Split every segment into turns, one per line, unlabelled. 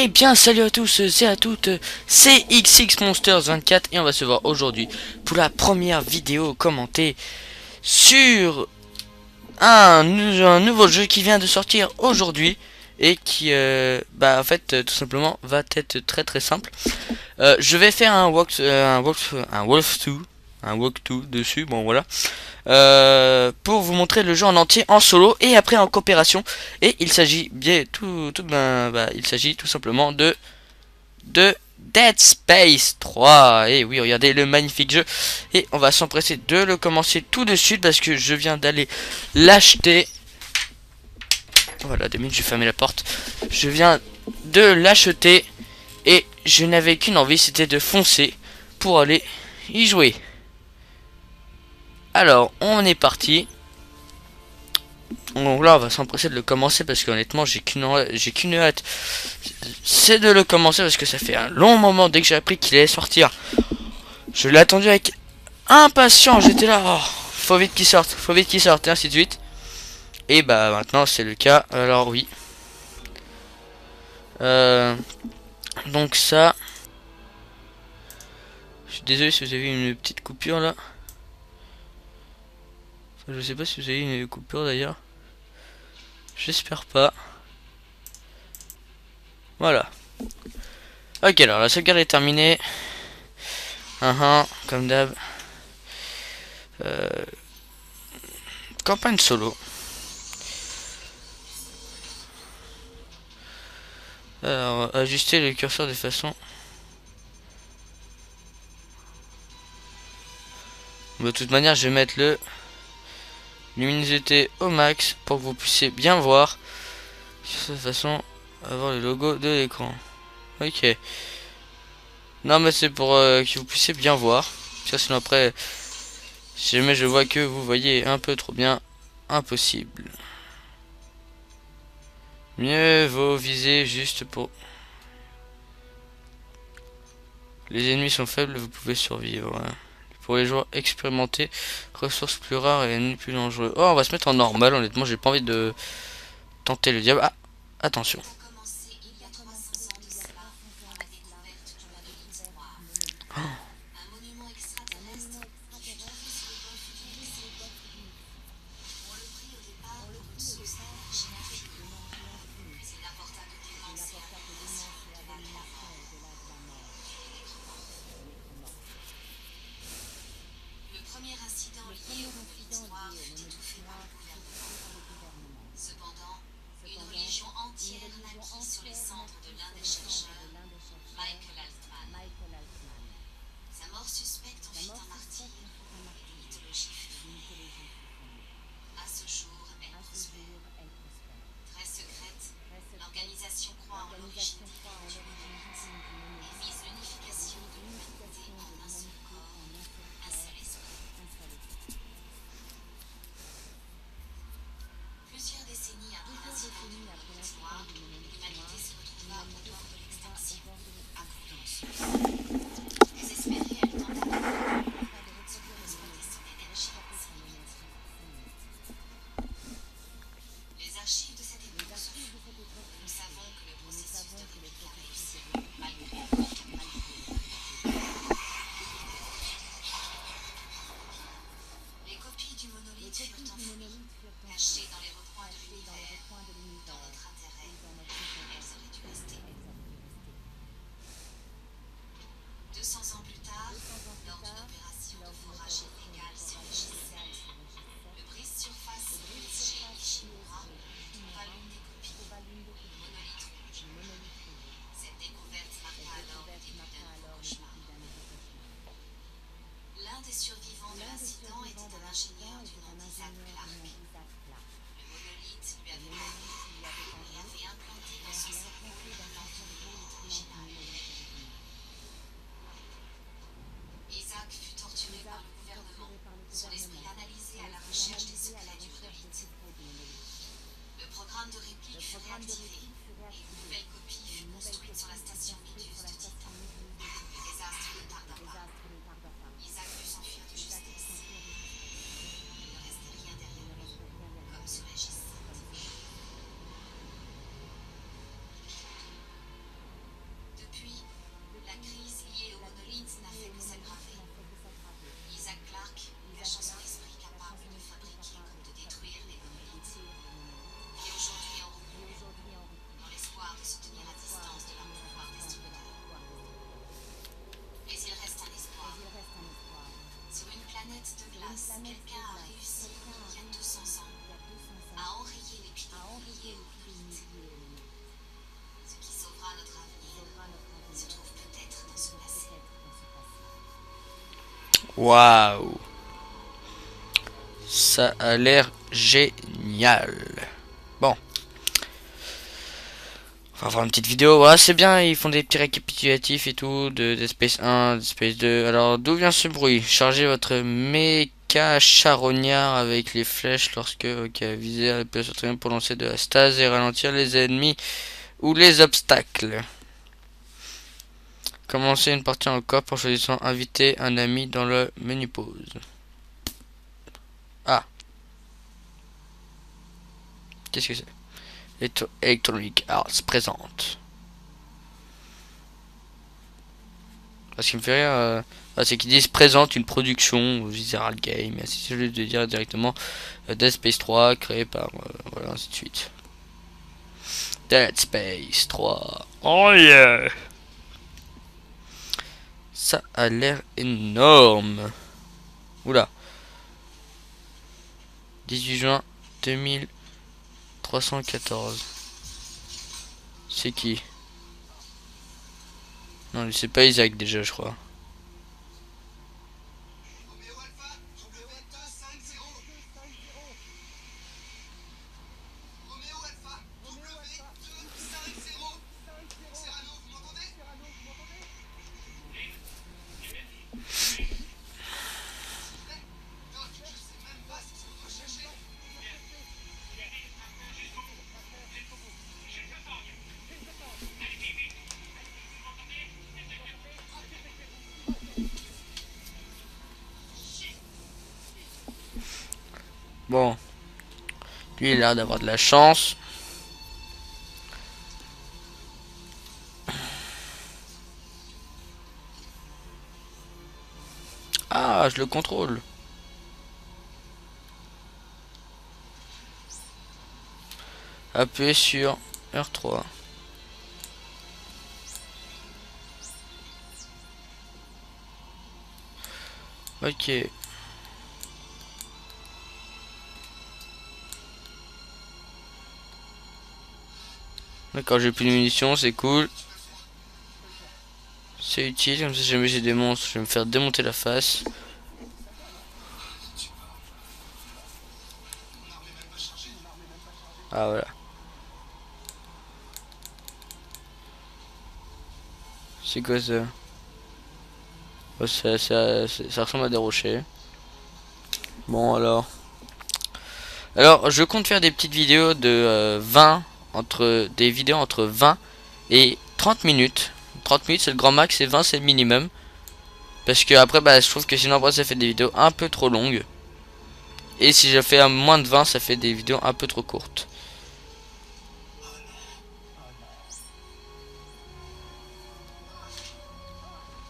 Eh bien salut à tous et à toutes, c'est XX Monsters 24 et on va se voir aujourd'hui pour la première vidéo commentée sur un nouveau jeu qui vient de sortir aujourd'hui et qui en fait tout simplement va être très simple. Je vais faire un walkthrough dessus, bon voilà, pour vous montrer le jeu en entier en solo et après en coopération. Et il s'agit il s'agit tout simplement de Dead Space 3. Et oui, regardez le magnifique jeu. Et on va s'empresser de le commencer tout de suite parce que je viens d'aller l'acheter. Voilà, 2 minutes, je vais fermer la porte. Je viens de l'acheter et je n'avais qu'une envie, c'était de foncer pour aller y jouer. Alors, on est parti. Donc là, on va s'empresser de le commencer parce qu'honnêtement, j'ai qu'une hâte. C'est de le commencer parce que ça fait un long moment dès que j'ai appris qu'il allait sortir. Je l'ai attendu avec impatience. J'étais là, oh, faut vite qu'il sorte, et ainsi de suite. Et bah maintenant c'est le cas. Alors oui. Donc ça. Je suis désolé si vous avez une petite coupure là. Enfin, je sais pas si vous avez une coupure d'ailleurs. J'espère pas. Voilà. Ok, alors la sauvegarde est terminée. Comme d'hab. Campagne solo. Alors, ajuster le curseur de façon. De toute manière, je vais mettre le luminosité au max pour que vous puissiez bien voir. De cette façon, avoir le logo de l'écran. Ok. Non, mais c'est pour que vous puissiez bien voir. Parce que sinon après, si jamais je vois que vous voyez un peu trop bien, impossible. Mieux vaut viser juste pour... Les ennemis sont faibles, vous pouvez survivre. Ouais. Pour les joueurs expérimentés, ressources plus rares et ennemis plus dangereux. Oh, on va se mettre en normal, honnêtement, j'ai pas envie de tenter le diable. Ah, attention. Waouh. Ça a l'air génial. Bon. On va voir une petite vidéo. Voilà, c'est bien. Ils font des petits récapitulatifs et tout. De Space 1, de Space 2. Alors, d'où vient ce bruit? Chargez votre méca charognard avec les flèches lorsque visez à la place pour lancer de la stase et ralentir les ennemis ou les obstacles. Commencez une partie en coop en choisissant inviter un ami dans le menu pause. Ah. Qu'est-ce que c'est? Electronic Arts présente. Ce qui me fait rire, c'est qu'ils disent présente une production Visceral Game, et ainsi de dire directement Dead Space 3 créé par voilà, ainsi de suite. Dead Space 3. Oh yeah. Ça a l'air énorme. Oula. 18 juin 2314. C'est qui? Non, c'est pas Isaac déjà, je crois. Bon. Lui, il a l'air d'avoir de la chance. Ah, je le contrôle. Appuyez sur R3. Ok. D'accord, j'ai plus de munitions, c'est cool. C'est utile, comme ça si jamais j'ai des monstres, je vais me faire démonter la face. Ah voilà. C'est quoi ça? Oh, ça ressemble à des rochers. Bon alors. Alors je compte faire des petites vidéos de 20 des vidéos entre 20 et 30 minutes. 30 minutes c'est le grand max et 20 c'est le minimum. Parce que après bah je trouve que sinon après ça fait des vidéos un peu trop longues. Et si je fais à moins de 20 ça fait des vidéos un peu trop courtes.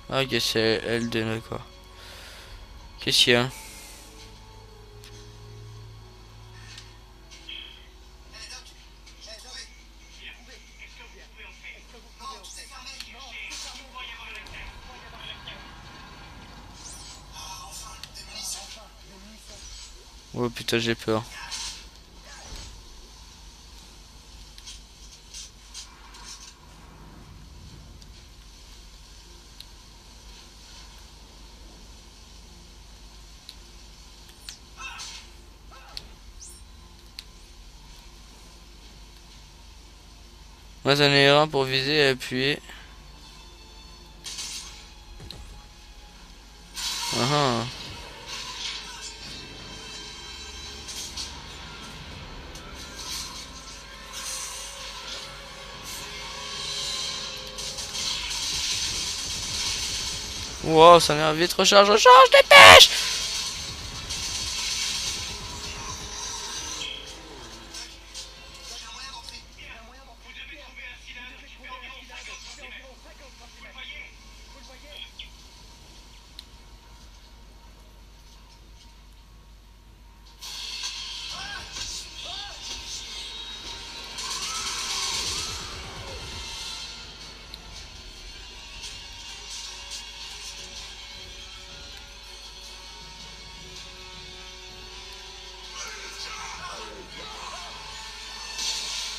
Ah, ok, c'est L2, d'accord. Qu'est-ce qu'il y a? Oh putain, j'ai peur. Moi, j'en ai un pour viser et appuyer. Ah ah. Wow, ça m'énerve vite, recharge, dépêche!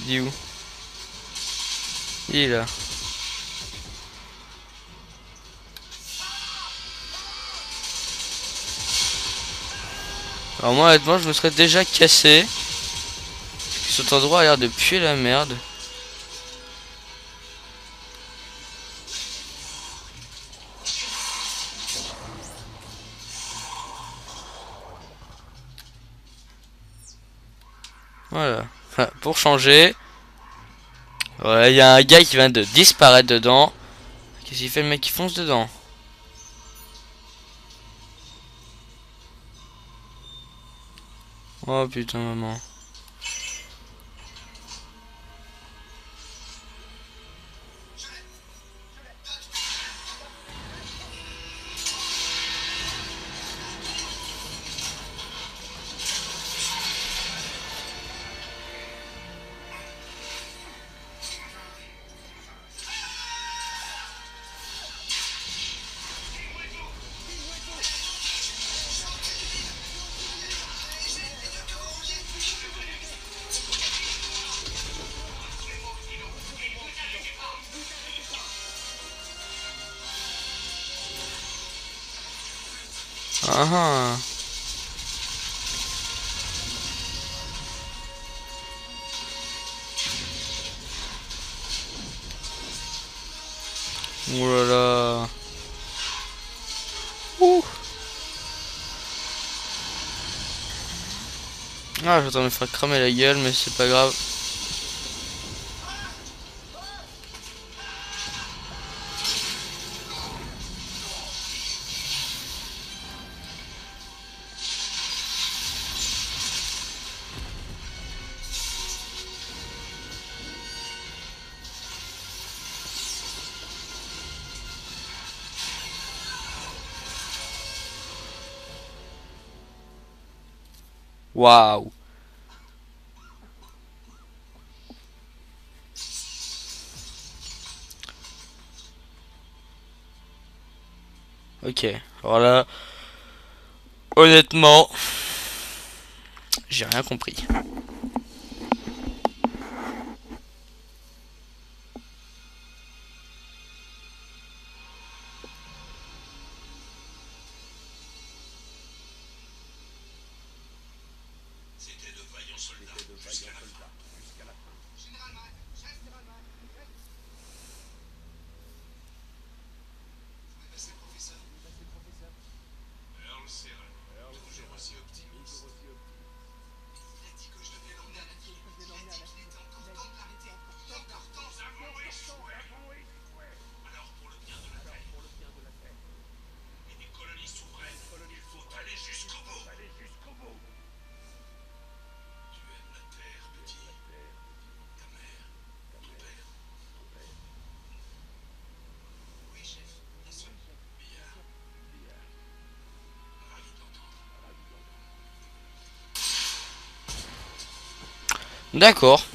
Il est où? Il est là. Alors moi honnêtement je me serais déjà cassé. Cet endroit a l'air de puer la merde. Voilà. Pour changer. Ouais, il y a un gars qui vient de disparaître dedans. Qu'est-ce qu'il fait le mec qui fonce dedans? Oh putain maman. Ah ah. Oh là là. Ouh. Ah, j'attends de me faire cramer la gueule, mais c'est pas grave. Waouh. Ok. Alors là, honnêtement, j'ai rien compris. D'accord.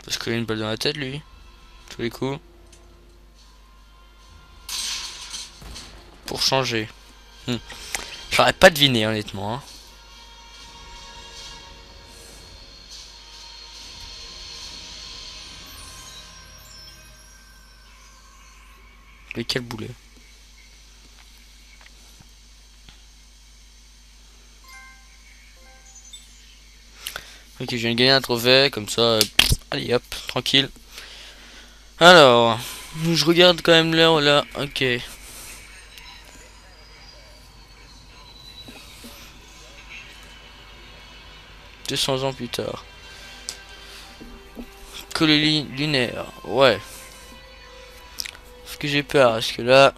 Parce qu'il a une balle dans la tête, lui. Tous les coups. Pour changer. Hmm. J'aurais pas deviné, honnêtement. Hein. Mais quel boulet. Ok, je viens de gagner un trophée, comme ça. Allez hop, tranquille. Alors, je regarde quand même l'heure là. Ok. 200 ans plus tard. Colonie lunaire. Ouais. Parce que j'ai peur, parce que là,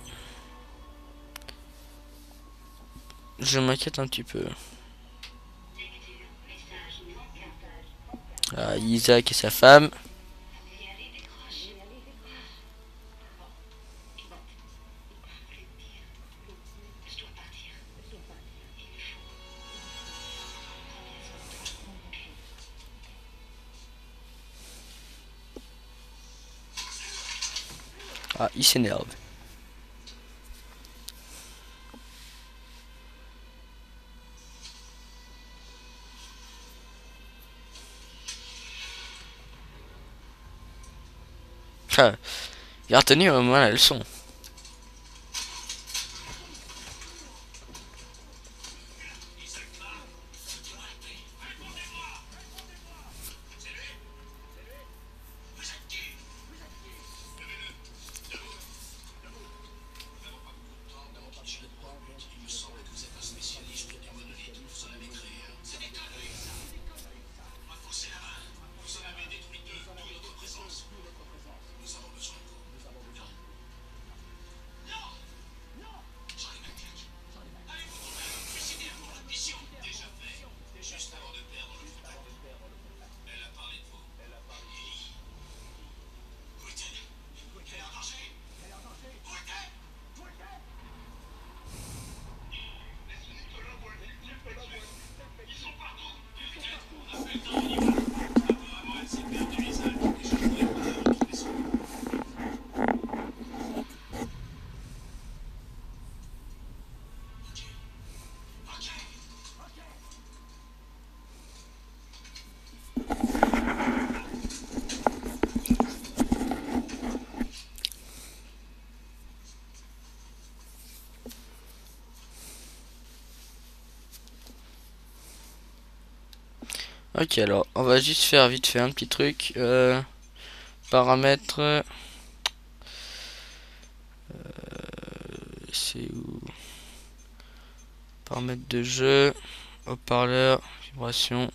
je m'inquiète un petit peu. Ah, Isaac et sa femme. Ah, il s'énerve. Il a retenu au moins la leçon. Ok, alors on va juste faire vite fait un petit truc. Paramètres. C'est où? Paramètres de jeu. Haut-parleur. Vibration.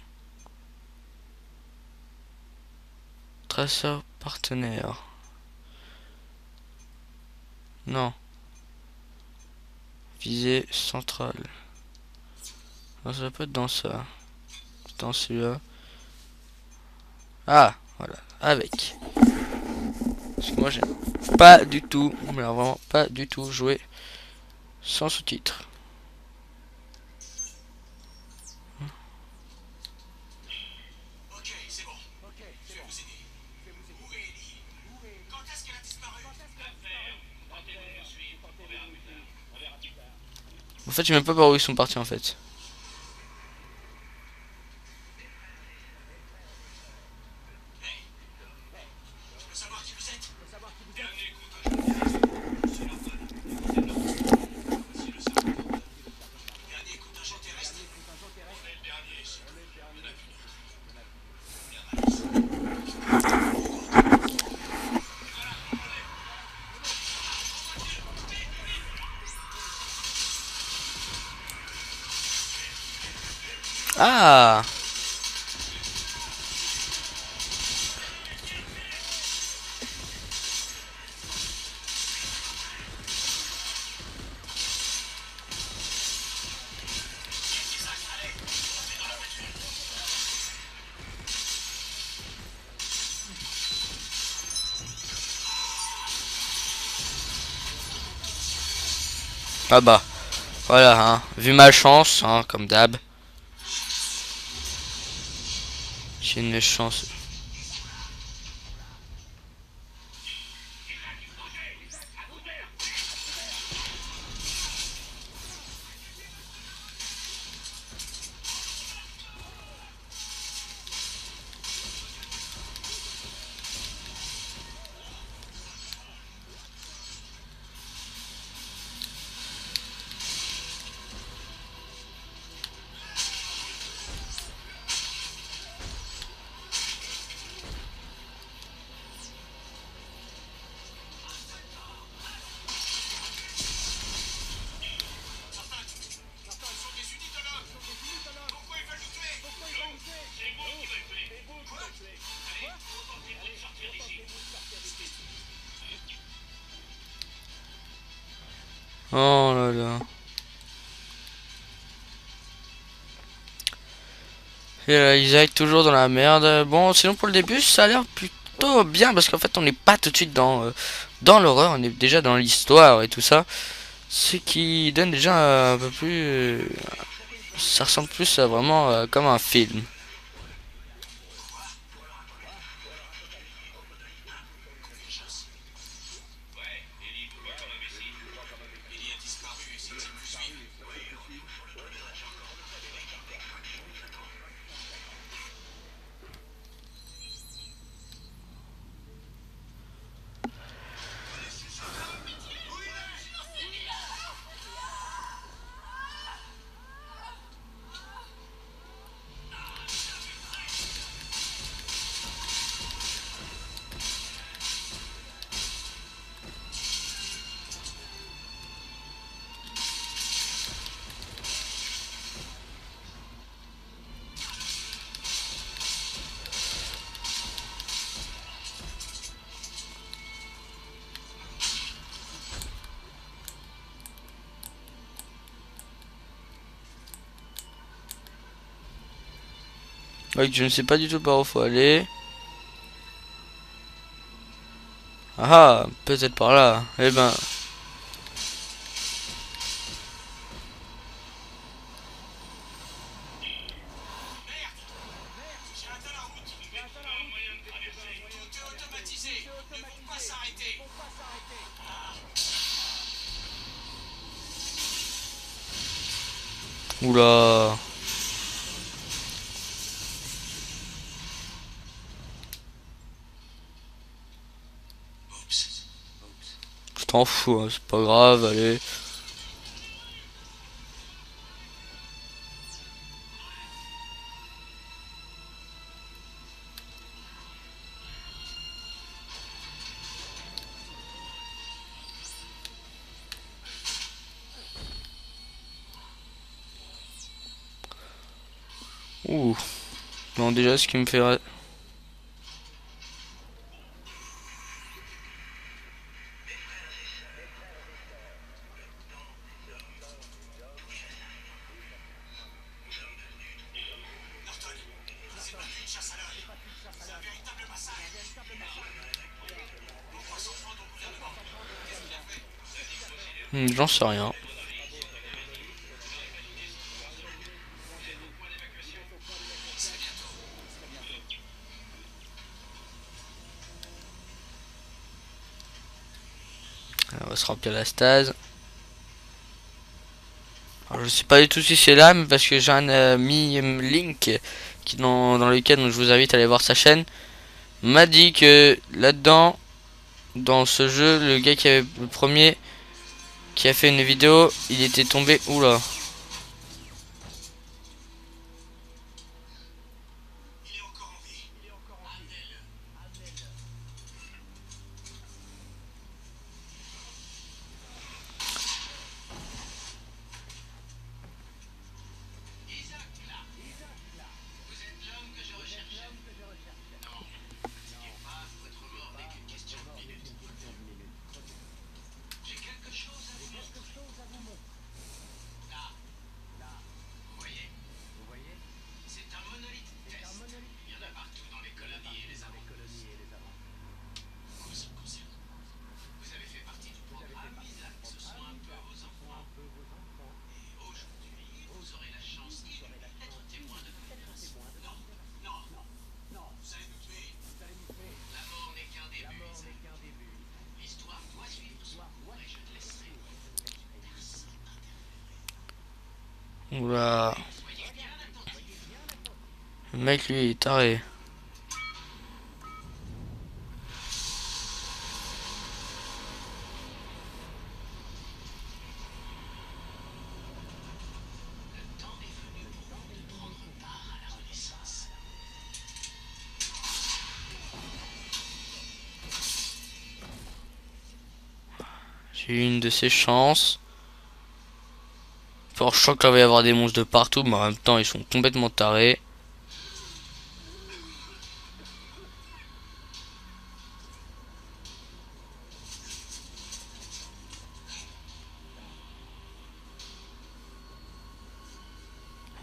Traceur partenaire. Non. Visée centrale. Non, ça va pas être dans ça. Dans celui-là. Ah, voilà. Avec. Parce que moi j'aime pas du tout, mais alors vraiment pas du tout jouer sans sous-titres. En fait, je sais même pas par où ils sont partis en fait. Ah, ah bah, voilà, hein. Vu ma chance, hein, comme d'hab. J'ai une chance. Oh là là. Et ils aillent toujours dans la merde. Bon, sinon pour le début, ça a l'air plutôt bien parce qu'en fait, on n'est pas tout de suite dans l'horreur, on est déjà dans l'histoire et tout ça. Ce qui donne déjà un peu plus. Ça ressemble plus à vraiment comme un film. Ouais, je ne sais pas du tout par où faut aller. Ah, peut-être par là. Eh ben. Oula. Je t'en fous, hein, c'est pas grave, allez. Ouh. Non, déjà, ce qui me fait... J'en sais rien. On va se remplir la stase. Alors, je sais pas du tout si c'est là, mais parce que j'ai un ami Link qui dans le week-end, donc je vous invite à aller voir sa chaîne, m'a dit que là-dedans, dans ce jeu, le gars qui avait le premier qui a fait une vidéo, il était tombé. Oula. Oula. Le mec, lui, il est taré. J'ai eu une de ses chances. Alors, je sens qu'il va y avoir des monstres de partout, mais en même temps, ils sont complètement tarés.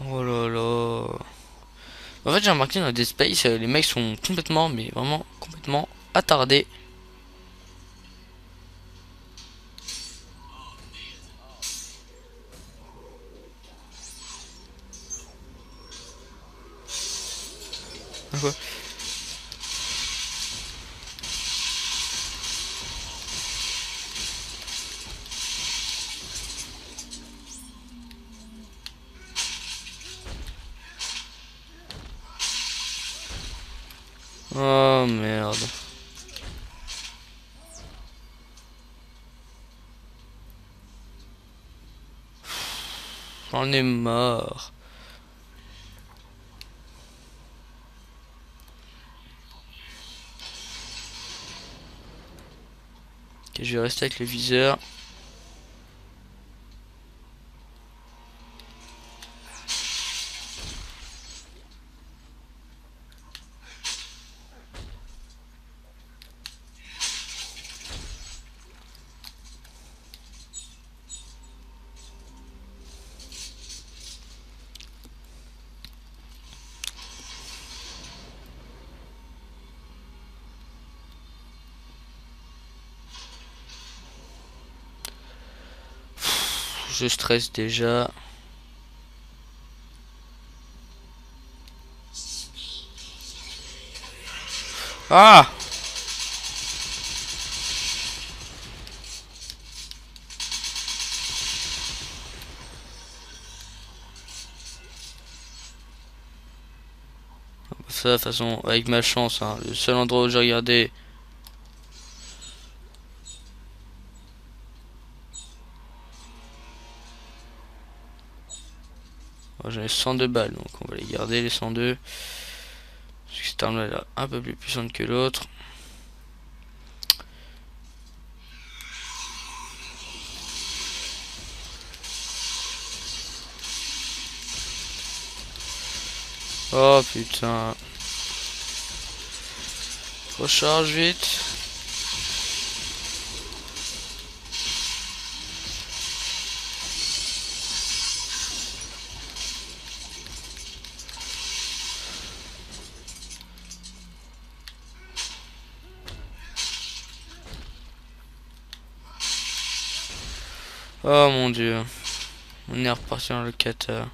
Oh là là. En fait, j'ai remarqué dans Dead Space, les mecs sont complètement, mais vraiment complètement attardés. Ouais. Oh merde. J'en ai marre. Ok, je vais rester avec le viseur. Je stresse déjà. Ah! Ça, de toute façon, avec ma chance, hein, le seul endroit où j'ai regardé. Oh, j'en ai 102 balles, donc on va les garder, les 102. Parce que cette arme-là, elle est un peu plus puissante que l'autre. Oh putain. Recharge vite. Oh mon dieu. On est reparti dans le kata.